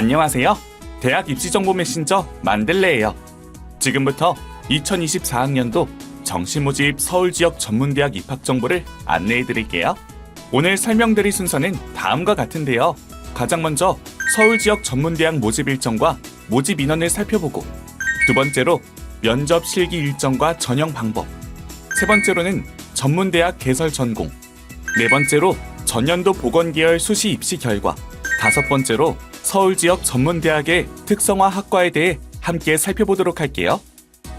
안녕하세요. 대학 입시정보 메신저 만들레예요. 지금부터 2024학년도 정시모집 서울지역 전문대학 입학 정보를 안내해 드릴게요. 오늘 설명드릴 순서는 다음과 같은데요. 가장 먼저 서울지역 전문대학 모집 일정과 모집 인원을 살펴보고, 두 번째로 면접 실기 일정과 전형 방법, 세 번째로는 전문대학 개설 전공, 네 번째로 전년도 보건계열 수시 입시 결과, 다섯 번째로 서울지역 전문대학의 특성화 학과에 대해 함께 살펴보도록 할게요.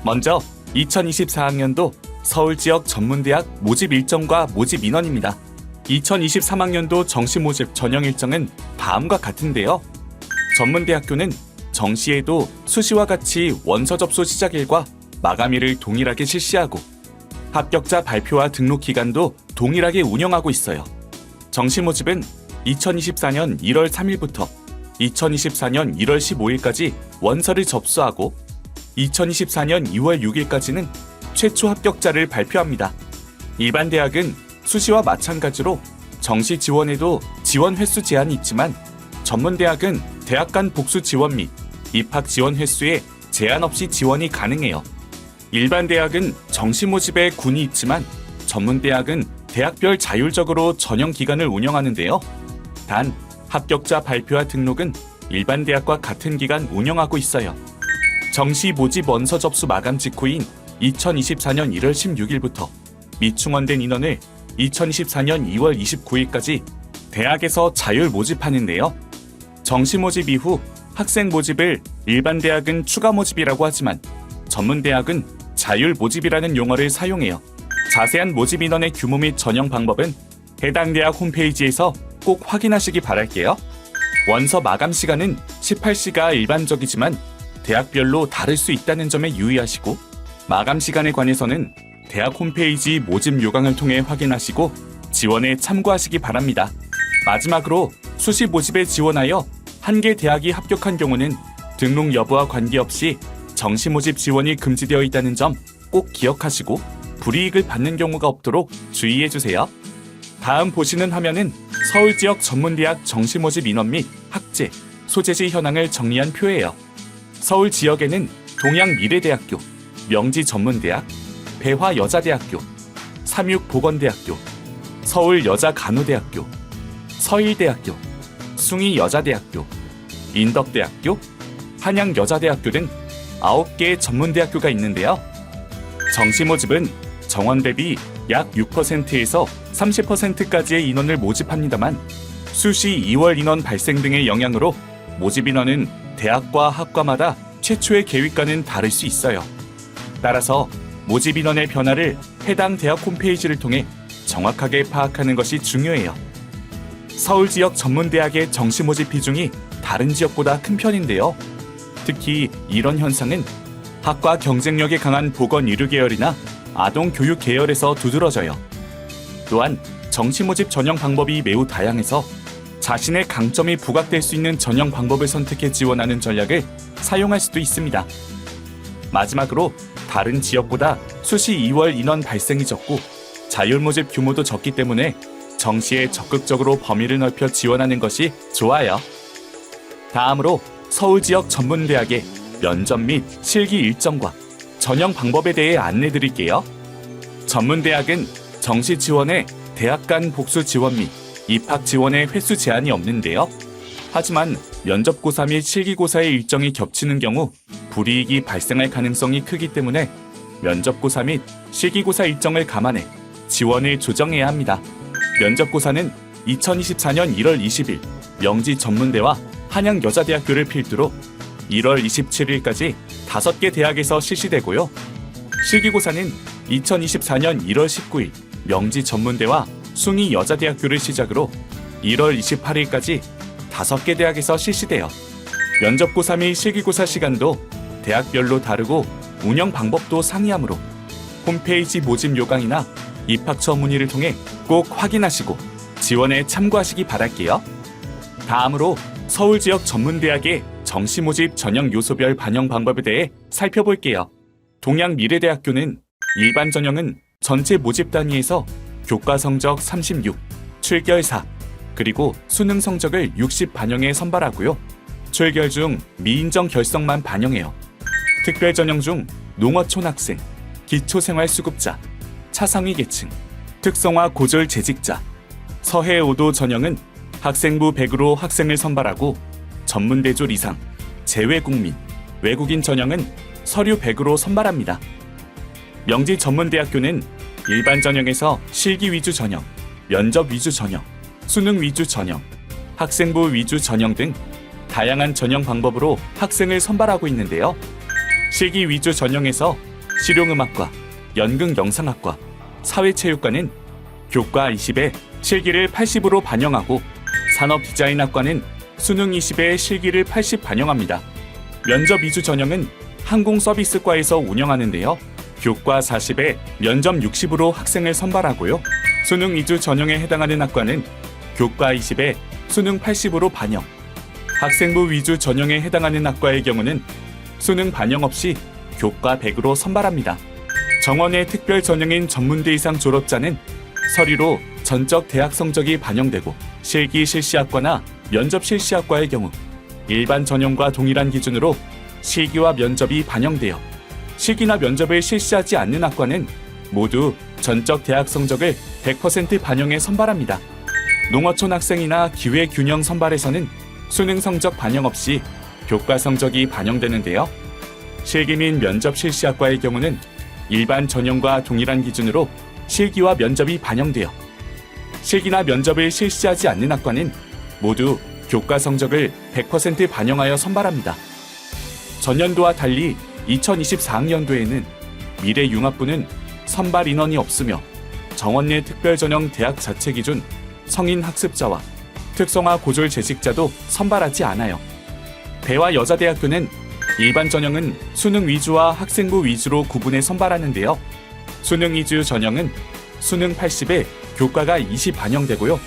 먼저 2024학년도 서울지역 전문대학 모집 일정과 모집 인원입니다. 2023학년도 정시 모집 전형 일정은 다음과 같은데요. 전문대학교는 정시에도 수시와 같이 원서 접수 시작일과 마감일을 동일하게 실시하고, 합격자 발표와 등록 기간도 동일하게 운영하고 있어요. 정시 모집은 2024년 1월 3일부터 2024년 1월 15일까지 원서를 접수하고, 2024년 2월 6일까지는 최초 합격자를 발표합니다. 일반 대학은 수시와 마찬가지로 정시 지원에도 지원 횟수 제한이 있지만, 전문대학은 대학 간 복수 지원 및 입학 지원 횟수에 제한 없이 지원이 가능해요. 일반 대학은 정시 모집에 군이 있지만, 전문대학은 대학별 자율적으로 전형 기간을 운영하는데요. 단, 합격자 발표와 등록은 일반 대학과 같은 기간 운영하고 있어요. 정시 모집 원서 접수 마감 직후인 2024년 1월 16일부터 미충원된 인원을 2024년 2월 29일까지 대학에서 자율 모집하는데요. 정시 모집 이후 학생 모집을 일반 대학은 추가 모집이라고 하지만, 전문대학은 자율 모집이라는 용어를 사용해요. 자세한 모집 인원의 규모 및 전형 방법은 해당 대학 홈페이지에서 꼭 확인하시기 바랄게요. 원서 마감 시간은 18시가 일반적이지만 대학별로 다를 수 있다는 점에 유의하시고, 마감 시간에 관해서는 대학 홈페이지 모집 요강을 통해 확인하시고 지원에 참고하시기 바랍니다. 마지막으로 수시 모집에 지원하여 한 개 대학이 합격한 경우는 등록 여부와 관계없이 정시 모집 지원이 금지되어 있다는 점 꼭 기억하시고 불이익을 받는 경우가 없도록 주의해주세요. 다음 보시는 화면은 서울지역 전문대학 정시 모집 인원 및 학제, 소재지 현황을 정리한 표예요. 서울 지역에는 동양미래대학교, 명지전문대학, 배화여자대학교, 삼육보건대학교, 서울여자간호대학교, 서일대학교, 숭이여자대학교, 인덕대학교, 한양여자대학교 등 9개의 전문대학교가 있는데요. 정시 모집은 정원 대비 약 6%에서 30%까지의 인원을 모집합니다만, 수시 2월 인원 발생 등의 영향으로 모집 인원은 대학과 학과마다 최초의 계획과는 다를 수 있어요. 따라서 모집 인원의 변화를 해당 대학 홈페이지를 통해 정확하게 파악하는 것이 중요해요. 서울 지역 전문대학의 정시 모집 비중이 다른 지역보다 큰 편인데요. 특히 이런 현상은 학과 경쟁력이 강한 보건의료 계열이나 아동교육 계열에서 두드러져요. 또한 정시 모집 전형 방법이 매우 다양해서 자신의 강점이 부각될 수 있는 전형 방법을 선택해 지원하는 전략을 사용할 수도 있습니다. 마지막으로 다른 지역보다 수시 2월 인원 발생이 적고 자율 모집 규모도 적기 때문에 정시에 적극적으로 범위를 넓혀 지원하는 것이 좋아요. 다음으로 서울 지역 전문대학의 면접 및 실기 일정과 전형 방법에 대해 안내 드릴게요. 전문대학은 정시 지원에 대학 간 복수 지원 및 입학 지원에 횟수 제한이 없는데요. 하지만 면접고사 및 실기고사의 일정이 겹치는 경우 불이익이 발생할 가능성이 크기 때문에 면접고사 및 실기고사 일정을 감안해 지원을 조정해야 합니다. 면접고사는 2024년 1월 20일 명지전문대와 한양여자대학교를 필두로 1월 27일까지 5개 대학에서 실시되고요. 실기고사는 2024년 1월 19일 명지전문대와 숭이여자대학교를 시작으로 1월 28일까지 5개 대학에서 실시돼요. 면접고사 및 실기고사 시간도 대학별로 다르고 운영 방법도 상이하므로 홈페이지 모집 요강이나 입학처 문의를 통해 꼭 확인하시고 지원에 참고하시기 바랄게요. 다음으로 서울 지역 전문대학의 정시 모집 전형 요소별 반영 방법에 대해 살펴볼게요. 동양미래대학교는 일반 전형은 전체 모집 단위에서 교과 성적 36, 출결 4, 그리고 수능 성적을 60 반영해 선발하고요. 출결 중 미인정 결석만 반영해요. 특별 전형 중 농어촌 학생, 기초생활수급자, 차상위 계층, 특성화 고졸 재직자, 서해 5도 전형은 학생부 100으로 학생을 선발하고 전문대졸 이상, 재외국민, 외국인 전형은 서류 100으로 선발합니다. 명지 전문대학교는 일반 전형에서 실기 위주 전형, 면접 위주 전형, 수능 위주 전형, 학생부 위주 전형 등 다양한 전형 방법으로 학생을 선발하고 있는데요. 실기 위주 전형에서 실용음악과, 연극영상학과, 사회체육과는 교과 20에 실기를 80으로 반영하고 산업디자인학과는 수능 20에 실기를 80 반영합니다. 면접 위주 전형은 항공서비스과에서 운영하는데요. 교과 40에 면접 60으로 학생을 선발하고요. 수능 위주 전형에 해당하는 학과는 교과 20에 수능 80으로 반영. 학생부 위주 전형에 해당하는 학과의 경우는 수능 반영 없이 교과 100으로 선발합니다. 정원의 특별 전형인 전문대 이상 졸업자는 서류로 전적 대학 성적이 반영되고 실기 실시학과나 면접 실시학과의 경우 일반 전형과 동일한 기준으로 실기와 면접이 반영되어 실기나 면접을 실시하지 않는 학과는 모두 전적 대학 성적을 100% 반영해 선발합니다. 농어촌 학생이나 기회균형 선발에서는 수능 성적 반영 없이 교과 성적이 반영되는데요. 실기 및 면접 실시학과의 경우는 일반 전형과 동일한 기준으로 실기와 면접이 반영되어 실기나 면접을 실시하지 않는 학과는 모두 교과 성적을 100% 반영하여 선발합니다. 전년도와 달리 2024학년도에는 미래융합부는 선발 인원이 없으며 정원 내 특별전형 대학 자체 기준 성인 학습자와 특성화 고졸 재직자도 선발하지 않아요. 배와 여자대학교는 일반 전형은 수능 위주와 학생부 위주로 구분해 선발하는데요. 수능 위주 전형은 수능 80에 교과가 20 반영되고요.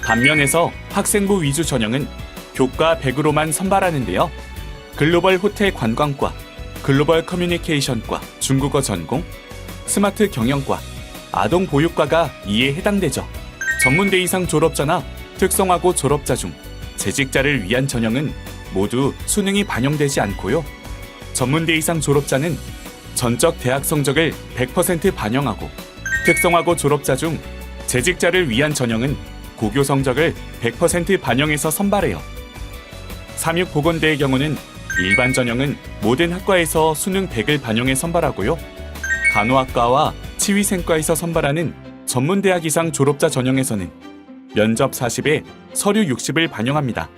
반면에서 학생부 위주 전형은 교과 100으로만 선발하는데요. 글로벌 호텔 관광과, 글로벌 커뮤니케이션과, 중국어 전공, 스마트 경영과, 아동 보육과가 이에 해당되죠. 전문대 이상 졸업자나 특성화고 졸업자 중 재직자를 위한 전형은 모두 수능이 반영되지 않고요. 전문대 이상 졸업자는 전적 대학 성적을 100% 반영하고 특성화고 졸업자 중 재직자를 위한 전형은 고교 성적을 100% 반영해서 선발해요. 삼육보건대의 경우는 일반 전형은 모든 학과에서 수능 100을 반영해 선발하고요. 간호학과와 치위생과에서 선발하는 전문대학 이상 졸업자 전형에서는 면접 40에 서류 60을 반영합니다.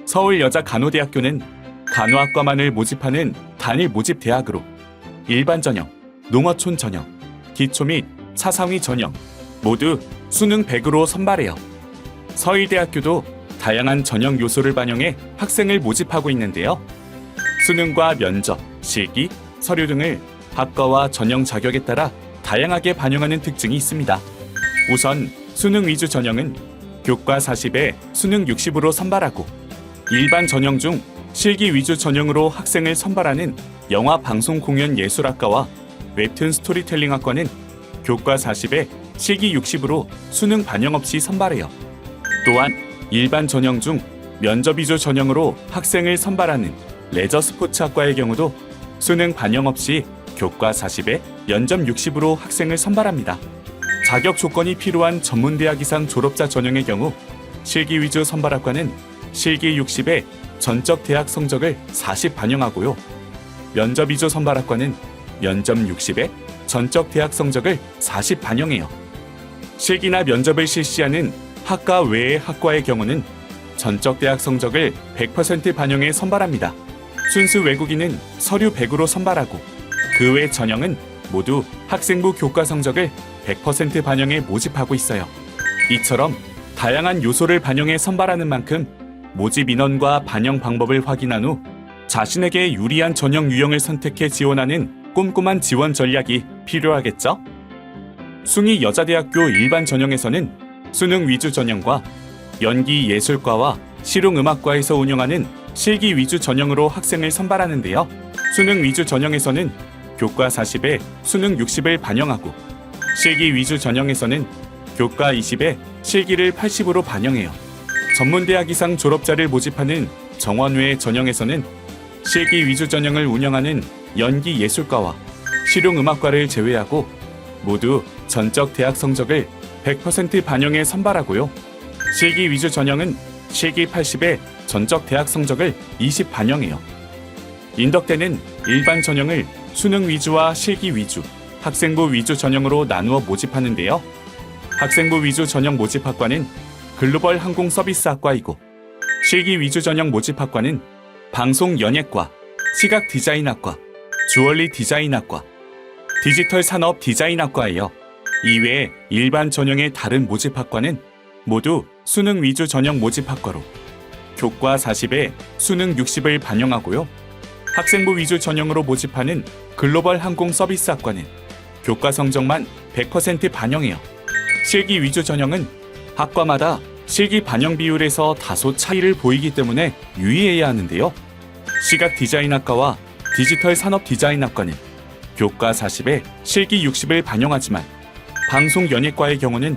서울여자간호대학교는 간호학과만을 모집하는 단일 모집 대학으로 일반 전형, 농어촌 전형, 기초 및 차상위 전형 모두 수능 100으로 선발해요. 서울대학교도 다양한 전형 요소를 반영해 학생을 모집하고 있는데요. 수능과 면접, 실기, 서류 등을 학과와 전형 자격에 따라 다양하게 반영하는 특징이 있습니다. 우선 수능 위주 전형은 교과 40에 수능 60으로 선발하고 일반 전형 중 실기 위주 전형으로 학생을 선발하는 영화 방송 공연 예술학과와 웹툰 스토리텔링학과는 교과 40에 실기 60으로 수능 반영 없이 선발해요. 또한 일반 전형 중 면접 위주 전형으로 학생을 선발하는 레저 스포츠학과의 경우도 수능 반영 없이 교과 40에 면접 60으로 학생을 선발합니다. 자격 조건이 필요한 전문대학 이상 졸업자 전형의 경우 실기 위주 선발학과는 실기 60에 전적 대학 성적을 40 반영하고요. 면접 위주 선발학과는 면접 60에 전적 대학 성적을 40 반영해요. 실기나 면접을 실시하는 학과 외의 학과의 경우는 전적 대학 성적을 100% 반영해 선발합니다. 순수 외국인은 서류 100으로 선발하고 그 외 전형은 모두 학생부 교과 성적을 100% 반영해 모집하고 있어요. 이처럼 다양한 요소를 반영해 선발하는 만큼 모집 인원과 반영 방법을 확인한 후 자신에게 유리한 전형 유형을 선택해 지원하는 꼼꼼한 지원 전략이 필요하겠죠? 숭이 여자대학교 일반 전형에서는 수능 위주 전형과 연기 예술과와 실용음악과에서 운영하는 실기 위주 전형으로 학생을 선발하는데요. 수능 위주 전형에서는 교과 40에 수능 60을 반영하고 실기 위주 전형에서는 교과 20에 실기를 80으로 반영해요. 전문대학 이상 졸업자를 모집하는 정원외 전형에서는 실기 위주 전형을 운영하는 연기예술과와 실용음악과를 제외하고 모두 전적 대학 성적을 100% 반영해 선발하고요. 실기 위주 전형은 실기 80에 전적 대학 성적을 20 반영해요. 인덕대는 일반 전형을 수능 위주와 실기 위주, 학생부 위주 전형으로 나누어 모집하는데요. 학생부 위주 전형 모집학과는 글로벌 항공 서비스학과이고 실기 위주 전형 모집학과는 방송연예과, 시각 디자인학과, 주얼리 디자인학과, 디지털 산업 디자인학과예요. 이외에 일반 전형의 다른 모집학과는 모두 수능 위주 전형 모집학과로 교과 40에 수능 60을 반영하고요. 학생부 위주 전형으로 모집하는 글로벌 항공 서비스학과는 교과 성적만 100% 반영해요. 실기 위주 전형은 학과마다 실기 반영 비율에서 다소 차이를 보이기 때문에 유의해야 하는데요. 시각 디자인학과와 디지털 산업 디자인학과는 교과 40에 실기 60을 반영하지만 방송연예과의 경우는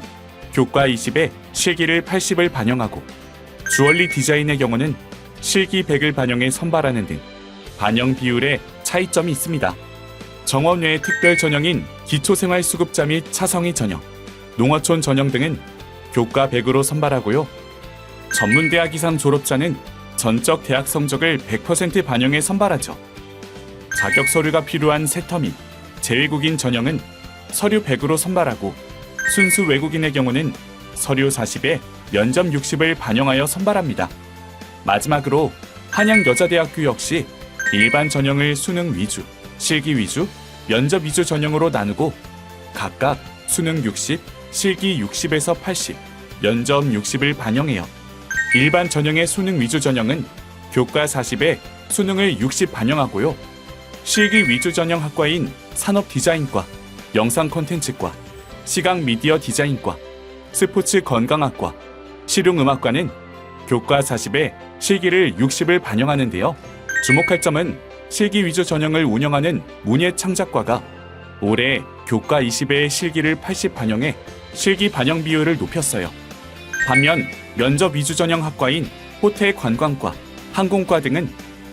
교과 20에 실기를 80을 반영하고 주얼리 디자인의 경우는 실기 100을 반영해 선발하는 등 반영 비율에 차이점이 있습니다. 정원 외의 특별 전형인 기초생활수급자 및 차성희 전형, 농어촌 전형 등은 교과 100으로 선발하고요. 전문대학 이상 졸업자는 전적 대학 성적을 100% 반영해 선발하죠. 자격 서류가 필요한 세터민, 재외국인 전형은 서류 100으로 선발하고 순수 외국인의 경우는 서류 40에 면접 60을 반영하여 선발합니다. 마지막으로 한양여자대학교 역시 일반 전형을 수능 위주, 실기 위주, 면접 위주 전형으로 나누고 각각 수능 60, 실기 60에서 80, 면접 60을 반영해요. 일반 전형의 수능 위주 전형은 교과 40에 수능을 60 반영하고요. 실기 위주 전형 학과인 산업디자인과, 영상 콘텐츠과, 시각 미디어 디자인과, 스포츠 건강학과, 실용음악과는 교과 40에 실기를 60을 반영하는데요. 주목할 점은 실기 위주 전형을 운영하는 문예창작과가 올해 교과 20에 실기를 80 반영해 실기 반영 비율을 높였어요. 반면 면접 위주 전형 학과인 호텔 관광과, 항공과 등은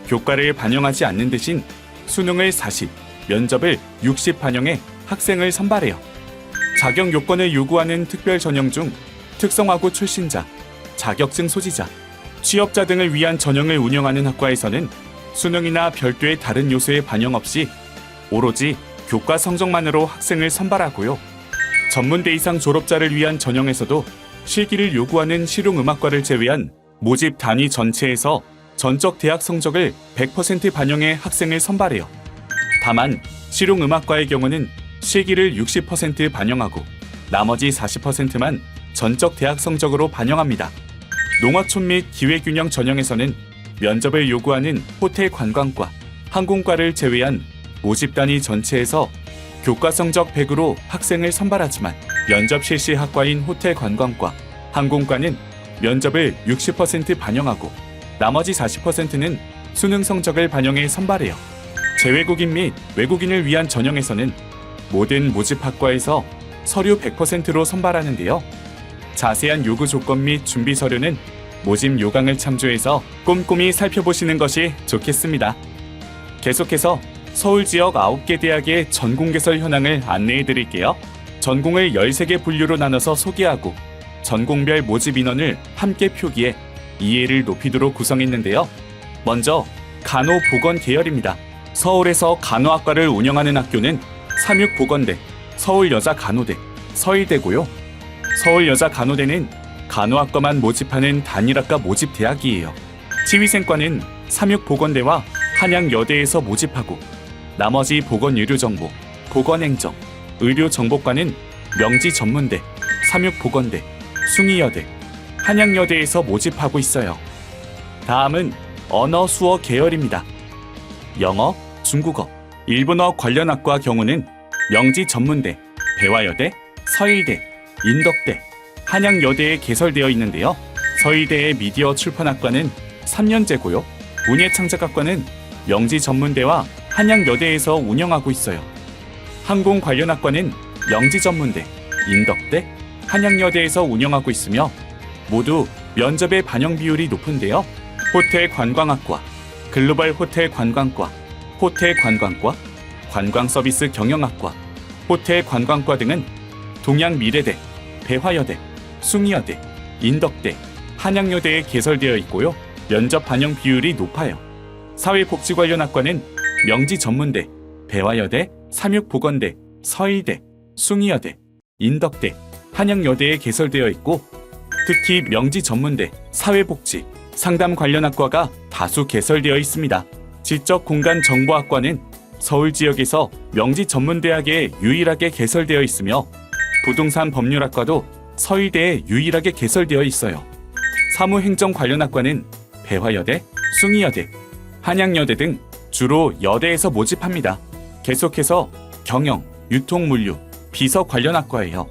교과를 반영하지 않는 대신 수능을 40, 면접을 60 반영해 학생을 선발해요. 자격 요건을 요구하는 특별 전형 중 특성화고 출신자, 자격증 소지자, 취업자 등을 위한 전형을 운영하는 학과에서는 수능이나 별도의 다른 요소의 반영 없이 오로지 교과 성적만으로 학생을 선발하고요. 전문대 이상 졸업자를 위한 전형에서도 실기를 요구하는 실용음악과를 제외한 모집 단위 전체에서 전적 대학 성적을 100% 반영해 학생을 선발해요. 다만 실용음악과의 경우는 실기를 60% 반영하고 나머지 40%만 전적 대학 성적으로 반영합니다. 농어촌 및 기회균형 전형에서는 면접을 요구하는 호텔 관광과, 항공과를 제외한 모집 단위 전체에서 교과 성적 100으로 학생을 선발하지만 면접 실시 학과인 호텔 관광과, 항공과는 면접을 60% 반영하고 나머지 40%는 수능 성적을 반영해 선발해요. 재외국인 및 외국인을 위한 전형에서는 모든 모집학과에서 서류 100%로 선발하는데요. 자세한 요구 조건 및 준비 서류는 모집 요강을 참조해서 꼼꼼히 살펴보시는 것이 좋겠습니다. 계속해서 서울 지역 9개 대학의 전공 개설 현황을 안내해 드릴게요. 전공을 13개 분류로 나눠서 소개하고 전공별 모집 인원을 함께 표기해 이해를 높이도록 구성했는데요. 먼저 간호보건 계열입니다. 서울에서 간호학과를 운영하는 학교는 삼육보건대, 서울여자간호대, 서일대고요. 서울여자간호대는 간호학과만 모집하는 단일학과 모집대학이에요. 치위생과는 삼육보건대와 한양여대에서 모집하고 나머지 보건의료정보, 보건행정, 의료정보과는 명지전문대, 삼육보건대, 숭의여대, 한양여대에서 모집하고 있어요. 다음은 언어 수어 계열입니다. 영어, 중국어, 일본어 관련 학과 경우는 명지전문대, 배화여대, 서일대, 인덕대, 한양여대에 개설되어 있는데요. 서일대의 미디어 출판학과는 3년제고요. 문예창작학과는 명지전문대와 한양여대에서 운영하고 있어요. 항공 관련 학과는 명지전문대, 인덕대, 한양여대에서 운영하고 있으며 모두 면접의 반영 비율이 높은데요. 호텔 관광학과, 글로벌 호텔 관광과, 호텔 관광과, 관광 서비스 경영학과, 호텔 관광과 등은 동양미래대, 배화여대, 숭의여대, 인덕대, 한양여대에 개설되어 있고요. 면접 반영 비율이 높아요. 사회복지 관련 학과는 명지전문대, 배화여대, 삼육보건대, 서의대, 숭의여대, 인덕대, 한양여대에 개설되어 있고 특히 명지전문대, 사회복지, 상담 관련 학과가 다수 개설되어 있습니다. 지적공간정보학과는 서울 지역에서 명지전문대학에 유일하게 개설되어 있으며 부동산 법률학과도 서의대에 유일하게 개설되어 있어요. 사무행정 관련 학과는 배화여대, 숭의여대, 한양여대 등 주로 여대에서 모집합니다. 계속해서 경영, 유통물류, 비서 관련 학과예요.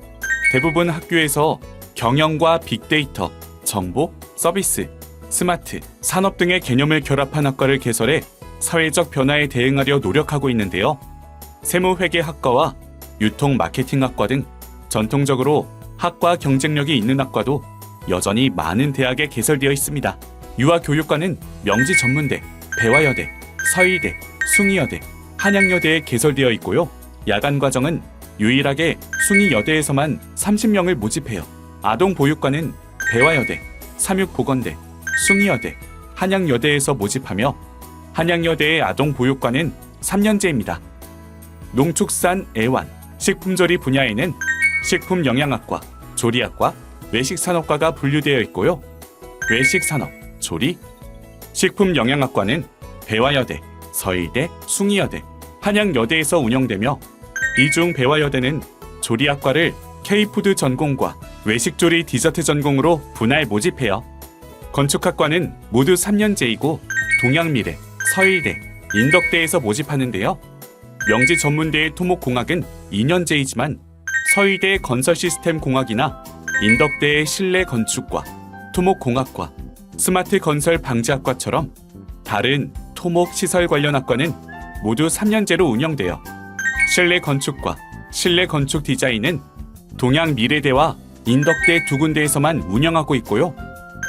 대부분 학교에서 경영과 빅데이터, 정보, 서비스, 스마트, 산업 등의 개념을 결합한 학과를 개설해 사회적 변화에 대응하려 노력하고 있는데요. 세무회계학과와 유통마케팅학과 등 전통적으로 학과 경쟁력이 있는 학과도 여전히 많은 대학에 개설되어 있습니다. 유아교육과는 명지전문대, 배화여대, 서의대, 숭의여대, 한양여대에 개설되어 있고요. 야간과정은 유일하게 숭의여대에서만 30명을 모집해요. 아동보육과는 배화여대, 삼육보건대, 숭의여대, 한양여대에서 모집하며 한양여대의 아동보육과는 3년제입니다. 농축산, 애완, 식품조리 분야에는 식품영양학과, 조리학과, 외식산업과가 분류되어 있고요. 외식산업, 조리, 식품영양학과는 배화여대, 서의대, 숭의여대, 한양여대에서 운영되며 이 중 배화여대는 조리학과를 K푸드 전공과 외식조리 디저트 전공으로 분할 모집해요. 건축학과는 모두 3년제이고 동양미래, 서의대, 인덕대에서 모집하는데요. 명지전문대의 토목공학은 2년제이지만 서의대 건설시스템공학이나 인덕대의 실내건축과, 토목공학과, 스마트건설방지학과처럼 다른 토목시설 관련 학과는 모두 3년제로 운영되어 실내건축과 실내건축디자인은 동양미래대와 인덕대 두 군데에서만 운영하고 있고요.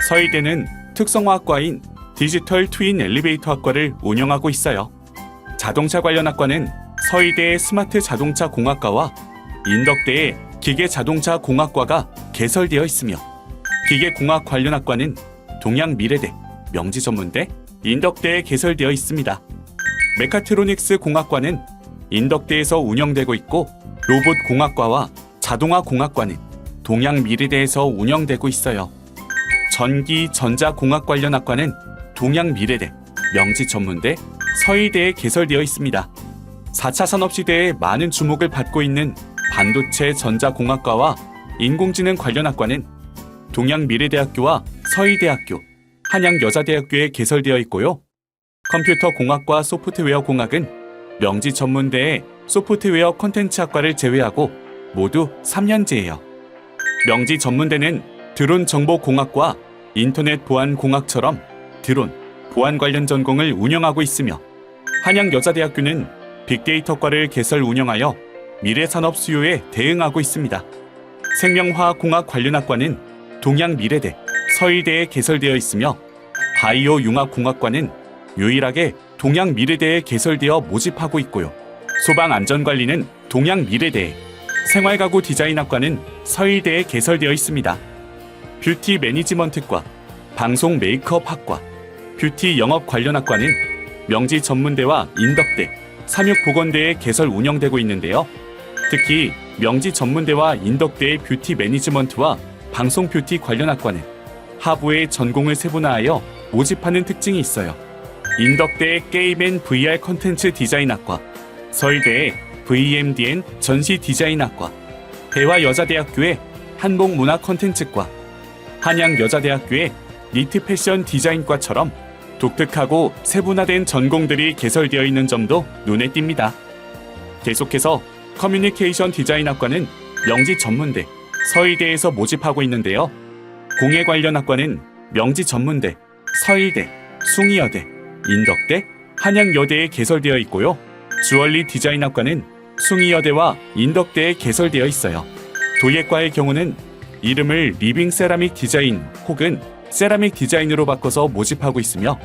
서의대는 특성화학과인 디지털 트윈 엘리베이터 학과를 운영하고 있어요. 자동차 관련 학과는 서의대의 스마트 자동차 공학과와 인덕대의 기계자동차 공학과가 개설되어 있으며 기계공학 관련 학과는 동양미래대, 명지전문대, 인덕대에 개설되어 있습니다. 메카트로닉스 공학과는 인덕대에서 운영되고 있고 로봇공학과와 자동화공학과는 동양미래대에서 운영되고 있어요. 전기, 전자공학 관련 학과는 동양미래대, 명지전문대, 서의대에 개설되어 있습니다. 4차 산업시대에 많은 주목을 받고 있는 반도체 전자공학과와 인공지능 관련 학과는 동양미래대학교와 서의대학교, 한양여자대학교에 개설되어 있고요. 컴퓨터공학과 소프트웨어공학은 명지전문대의 소프트웨어 콘텐츠학과를 제외하고 모두 3년제예요. 명지전문대는 드론 정보공학과 인터넷 보안공학처럼 드론, 보안 관련 전공을 운영하고 있으며 한양여자대학교는 빅데이터과를 개설 운영하여 미래산업 수요에 대응하고 있습니다. 생명화학공학 관련 학과는 동양미래대, 서의대에 개설되어 있으며 바이오 융합공학과는 유일하게 동양미래대에 개설되어 모집하고 있고요. 소방안전관리는 동양미래대에, 생활가구 디자인학과는 서의대에 개설되어 있습니다. 뷰티 매니지먼트과, 방송 메이크업학과, 뷰티 영업 관련 학과는 명지전문대와 인덕대, 삼육보건대에 개설 운영되고 있는데요. 특히 명지전문대와 인덕대의 뷰티 매니지먼트와 방송 뷰티 관련 학과는 하부의 전공을 세분화하여 모집하는 특징이 있어요. 인덕대의 게임 앤 VR 콘텐츠 디자인학과, 서의대의 VMDN 전시 디자인학과, 배화여자대학교의 한복문화 콘텐츠과, 한양여자대학교의 니트 패션 디자인과처럼 독특하고 세분화된 전공들이 개설되어 있는 점도 눈에 띕니다. 계속해서 커뮤니케이션 디자인학과는 명지전문대, 서의대에서 모집하고 있는데요. 공예 관련 학과는 명지전문대, 서의대, 숭의여대, 인덕대, 한양여대에 개설되어 있고요. 주얼리 디자인학과는 숭의여대와 인덕대에 개설되어 있어요. 도예과의 경우는 이름을 리빙 세라믹 디자인 혹은 세라믹 디자인으로 바꿔서 모집하고 있으며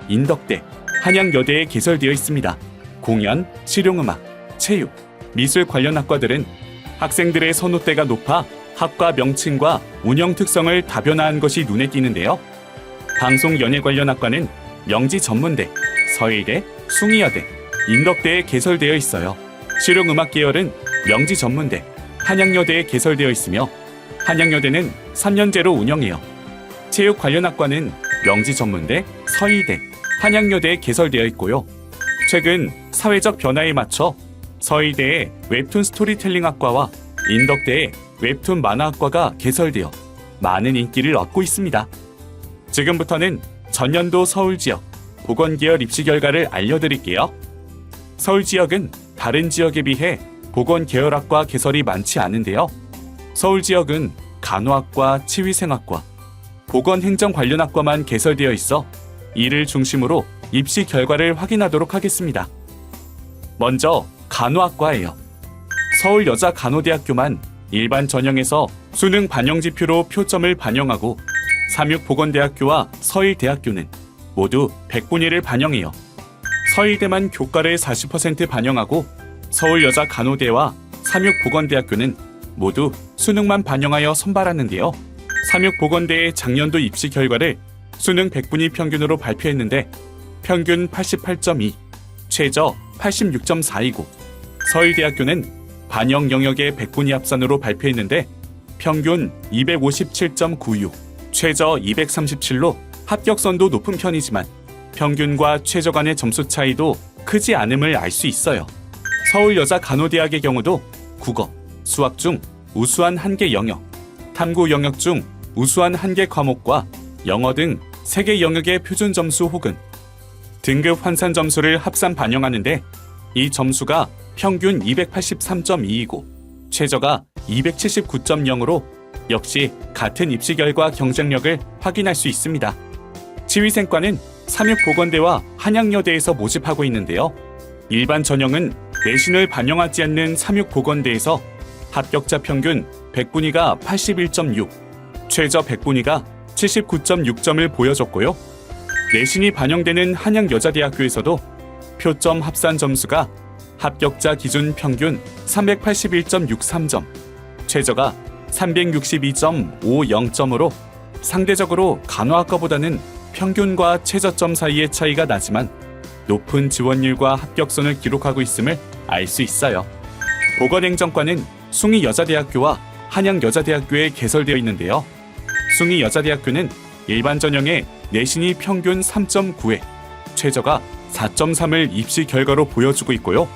인덕대, 한양여대에 개설되어 있습니다. 공연, 실용음악, 체육, 미술 관련 학과들은 학생들의 선호대가 높아 학과 명칭과 운영 특성을 다변화한 것이 눈에 띄는데요. 방송연예 관련 학과는 명지전문대, 서일대, 숭의여대, 인덕대에 개설되어 있어요. 실용음악 계열은 명지전문대, 한양여대에 개설되어 있으며 한양여대는 3년제로 운영해요. 체육 관련 학과는 명지전문대, 서일대, 한양여대에 개설되어 있고요. 최근 사회적 변화에 맞춰 서일대의 웹툰 스토리텔링 학과와 인덕대의 웹툰 만화학과가 개설되어 많은 인기를 얻고 있습니다. 지금부터는 전년도 서울 지역 보건계열 입시 결과를 알려드릴게요. 서울 지역은 다른 지역에 비해 보건계열학과 개설이 많지 않은데요. 서울 지역은 간호학과, 치위생학과, 보건행정 관련 학과만 개설되어 있어 이를 중심으로 입시 결과를 확인하도록 하겠습니다. 먼저 간호학과예요. 서울여자간호대학교만 일반 전형에서 수능 반영 지표로 표점을 반영하고 삼육보건대학교와 서일대학교는 모두 100분위를 반영해요. 서일대만 교과를 40% 반영하고 서울여자간호대와 삼육보건대학교는 모두 수능만 반영하여 선발하는데요. 삼육보건대의 작년도 입시 결과를 수능 100분위 평균으로 발표했는데 평균 88.2, 최저 86.4이고 서울대학교는 반영 영역의 100분위 합산으로 발표했는데 평균 257.96, 최저 237로 합격선도 높은 편이지만 평균과 최저 간의 점수 차이도 크지 않음을 알 수 있어요. 서울여자간호대학의 경우도 국어, 수학 중 우수한 한 개 영역, 탐구 영역 중 우수한 한 개 과목과 영어 등 3개 영역의 표준 점수 혹은 등급 환산 점수를 합산 반영하는데 이 점수가 평균 283.2이고 최저가 279.0으로 역시 같은 입시 결과 경쟁력을 확인할 수 있습니다. 치위생과는 삼육보건대와 한양여대에서 모집하고 있는데요. 일반 전형은 내신을 반영하지 않는 삼육보건대에서 합격자 평균 100분위가 81.6, 최저 100분위가 79.6점을 보여줬고요. 내신이 반영되는 한양여자대학교에서도 표점 합산 점수가 합격자 기준 평균 381.63점, 최저가 362.50점으로 상대적으로 간호학과보다는 평균과 최저점 사이의 차이가 나지만 높은 지원율과 합격선을 기록하고 있음을 알 수 있어요. 보건행정과는 숭의여자대학교와 한양여자대학교에 개설되어 있는데요. 숭의여자대학교는 일반 전형의 내신이 평균 3.9에 최저가 4.3을 입시 결과로 보여주고 있고요.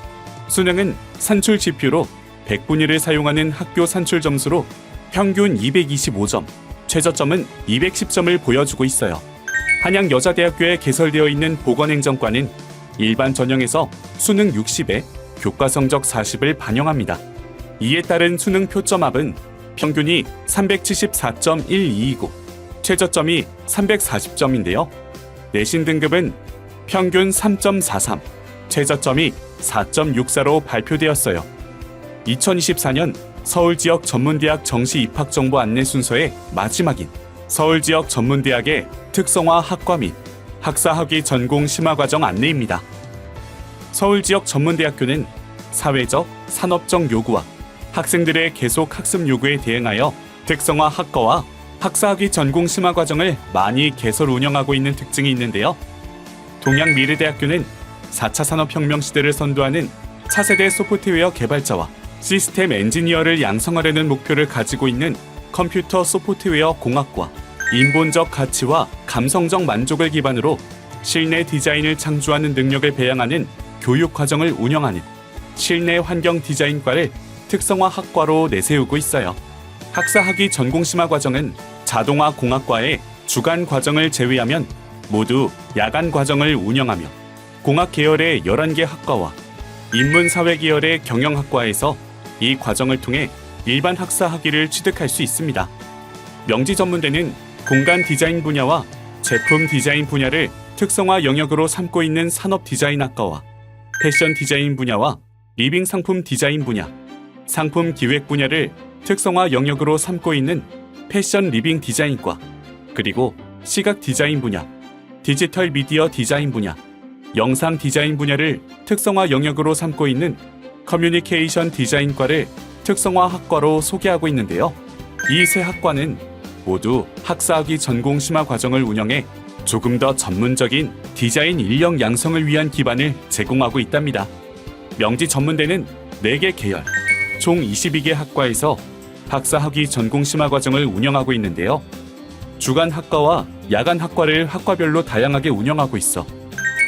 수능은 산출 지표로 100분위를 사용하는 학교 산출 점수로 평균 225점, 최저점은 210점을 보여주고 있어요. 한양여자대학교에 개설되어 있는 보건행정과는 일반 전형에서 수능 60에 교과 성적 40을 반영합니다. 이에 따른 수능 표점합은 평균이 374.12이고 최저점이 340점인데요. 내신 등급은 평균 3.43, 최저점이 4.64로 발표되었어요. 2024년 서울지역 전문대학 정시 입학 정보 안내 순서의 마지막인 서울지역 전문대학의 특성화 학과 및 학사학위 전공 심화과정 안내입니다. 서울지역 전문대학교는 사회적, 산업적 요구와 학생들의 계속 학습 요구에 대응하여 특성화 학과와 학사학위 전공 심화과정을 많이 개설 운영하고 있는 특징이 있는데요. 동양미래대학교는 4차 산업혁명 시대를 선도하는 차세대 소프트웨어 개발자와 시스템 엔지니어를 양성하려는 목표를 가지고 있는 컴퓨터 소프트웨어 공학과 인본적 가치와 감성적 만족을 기반으로 실내 디자인을 창조하는 능력을 배양하는 교육 과정을 운영하는 실내 환경 디자인과를 특성화 학과로 내세우고 있어요. 학사학위 전공 심화 과정은 자동화 공학과의 주간 과정을 제외하면 모두 야간 과정을 운영하며 공학 계열의 11개 학과와 인문사회 계열의 경영학과에서 이 과정을 통해 일반 학사 학위를 취득할 수 있습니다. 명지전문대는 공간 디자인 분야와 제품 디자인 분야를 특성화 영역으로 삼고 있는 산업 디자인학과와 패션 디자인 분야와 리빙 상품 디자인 분야, 상품 기획 분야를 특성화 영역으로 삼고 있는 패션 리빙 디자인과, 그리고 시각 디자인 분야, 디지털 미디어 디자인 분야, 영상 디자인 분야를 특성화 영역으로 삼고 있는 커뮤니케이션 디자인과를 특성화 학과로 소개하고 있는데요. 이 세 학과는 모두 학사학위 전공 심화 과정을 운영해 조금 더 전문적인 디자인 인력 양성을 위한 기반을 제공하고 있답니다. 명지 전문대는 4개 계열, 총 22개 학과에서 학사학위 전공 심화 과정을 운영하고 있는데요. 주간 학과와 야간 학과를 학과별로 다양하게 운영하고 있어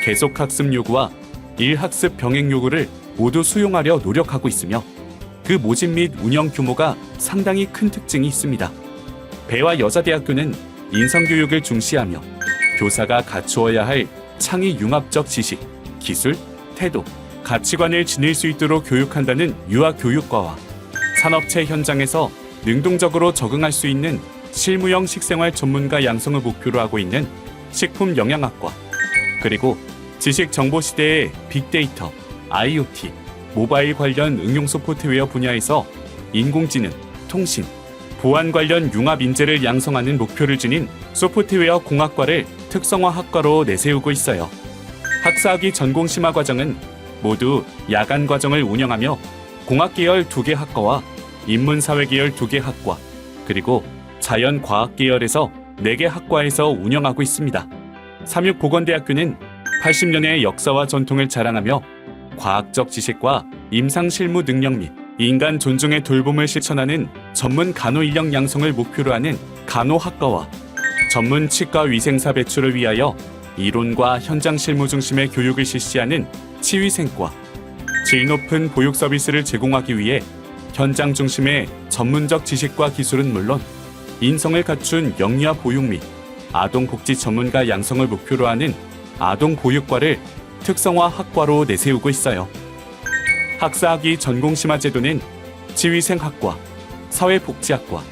계속 학습 요구와 일학습 병행 요구를 모두 수용하려 노력하고 있으며 그 모집 및 운영 규모가 상당히 큰 특징이 있습니다. 배와 여자대학교는 인성교육을 중시하며 교사가 갖추어야 할 창의 융합적 지식, 기술, 태도, 가치관을 지닐 수 있도록 교육한다는 유아교육과와 산업체 현장에서 능동적으로 적응할 수 있는 실무형 식생활 전문가 양성을 목표로 하고 있는 식품영양학과, 그리고 지식정보시대의 빅데이터, IoT, 모바일 관련 응용 소프트웨어 분야에서 인공지능, 통신, 보안 관련 융합 인재를 양성하는 목표를 지닌 소프트웨어 공학과를 특성화 학과로 내세우고 있어요. 학사학위 전공 심화 과정은 모두 야간 과정을 운영하며 공학 계열 2개 학과와 인문사회 계열 2개 학과, 그리고 자연과학 계열에서 4개 학과에서 운영하고 있습니다. 삼육보건대학교는 80년의 역사와 전통을 자랑하며 과학적 지식과 임상 실무 능력 및 인간 존중의 돌봄을 실천하는 전문 간호 인력 양성을 목표로 하는 간호학과와 전문 치과 위생사 배출을 위하여 이론과 현장 실무 중심의 교육을 실시하는 치위생과, 질 높은 보육 서비스를 제공하기 위해 현장 중심의 전문적 지식과 기술은 물론 인성을 갖춘 영유아 보육 및 아동 복지 전문가 양성을 목표로 하는 아동보육과를 특성화 학과로 내세우고 있어요. 학사학위 전공 심화 제도는 지휘생학과, 사회복지학과,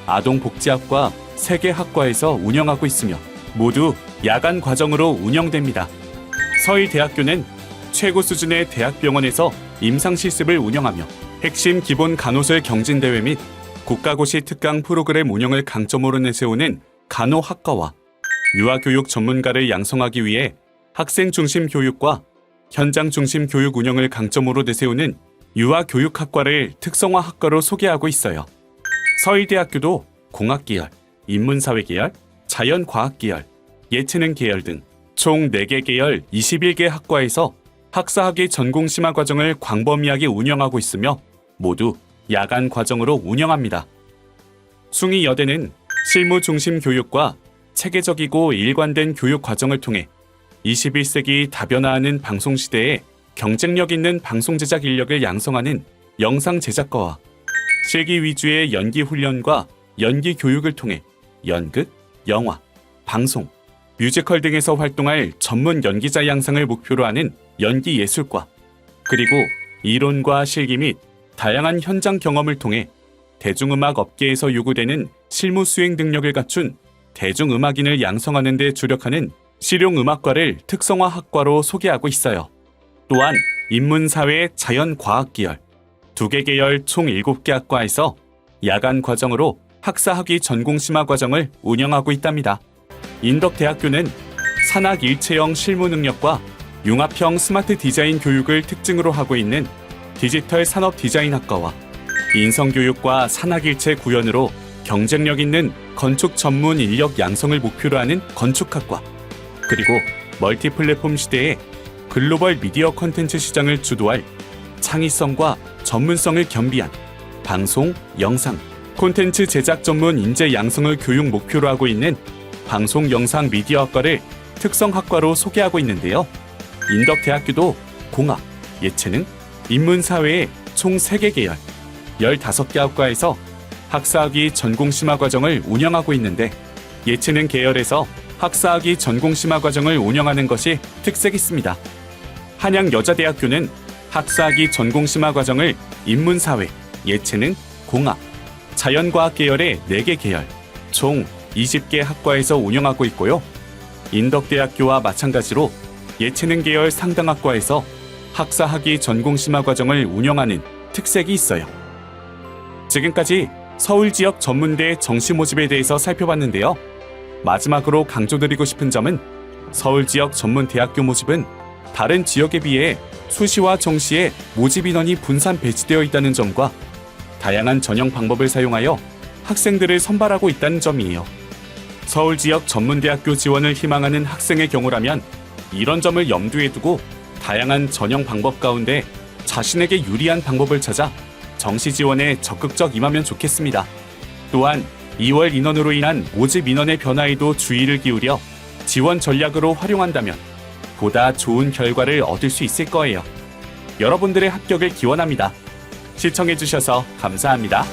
아동복지학과 3개 학과에서 운영하고 있으며 모두 야간 과정으로 운영됩니다. 서울대학교는 최고 수준의 대학병원에서 임상실습을 운영하며 핵심 기본 간호술 경진대회 및 국가고시 특강 프로그램 운영을 강점으로 내세우는 간호학과와 유아교육 전문가를 양성하기 위해 학생 중심 교육과 현장 중심 교육 운영을 강점으로 내세우는 유아교육학과를 특성화 학과로 소개하고 있어요. 서울대학교도 공학 계열, 인문사회 계열, 자연과학 계열, 예체능 계열 등 총 4개 계열 21개 학과에서 학사학위 전공 심화 과정을 광범위하게 운영하고 있으며 모두 야간 과정으로 운영합니다. 숭의여대는 실무 중심 교육과 체계적이고 일관된 교육 과정을 통해 21세기 다변화하는 방송 시대에 경쟁력 있는 방송 제작 인력을 양성하는 영상 제작과와 실기 위주의 연기 훈련과 연기 교육을 통해 연극, 영화, 방송, 뮤지컬 등에서 활동할 전문 연기자 양성을 목표로 하는 연기 예술과, 그리고 이론과 실기 및 다양한 현장 경험을 통해 대중음악 업계에서 요구되는 실무 수행 능력을 갖춘 대중음악인을 양성하는 데 주력하는 실용음악과를 특성화 학과로 소개하고 있어요. 또한 인문사회 자연과학 계열, 2개 계열 총 7개 학과에서 야간 과정으로 학사학위 전공 심화 과정을 운영하고 있답니다. 인덕대학교는 산학 일체형 실무 능력과 융합형 스마트 디자인 교육을 특징으로 하고 있는 디지털 산업 디자인학과와 인성교육과 산학일체 구현으로 경쟁력 있는 건축 전문 인력 양성을 목표로 하는 건축학과, 그리고 멀티플랫폼 시대의 글로벌 미디어 콘텐츠 시장을 주도할 창의성과 전문성을 겸비한 방송, 영상, 콘텐츠 제작 전문 인재 양성을 교육 목표로 하고 있는 방송 영상 미디어학과를 특성학과로 소개하고 있는데요. 인덕대학교도 공학, 예체능, 인문사회의 총 3개 계열, 15개 학과에서 학사학위 전공 심화 과정을 운영하고 있는데 예체능 계열에서 학사학위 전공 심화 과정을 운영하는 것이 특색 있습니다. 한양여자대학교는 학사학위 전공 심화 과정을 인문사회, 예체능, 공학, 자연과학 계열의 4개 계열, 총 20개 학과에서 운영하고 있고요. 인덕대학교와 마찬가지로 예체능 계열 상당학과에서 학사학위 전공 심화 과정을 운영하는 특색이 있어요. 지금까지 서울 지역 전문대 정시 모집에 대해서 살펴봤는데요. 마지막으로 강조드리고 싶은 점은 서울 지역 전문 대학교 모집은 다른 지역에 비해 수시와 정시에 모집 인원이 분산 배치되어 있다는 점과 다양한 전형 방법을 사용하여 학생들을 선발하고 있다는 점이에요. 서울 지역 전문대학교 지원을 희망하는 학생의 경우라면 이런 점을 염두에 두고 다양한 전형 방법 가운데 자신에게 유리한 방법을 찾아 정시 지원에 적극적 임하면 좋겠습니다. 또한 2월 인원으로 인한 모집 인원의 변화에도 주의를 기울여 지원 전략으로 활용한다면 보다 좋은 결과를 얻을 수 있을 거예요. 여러분들의 합격을 기원합니다. 시청해주셔서 감사합니다.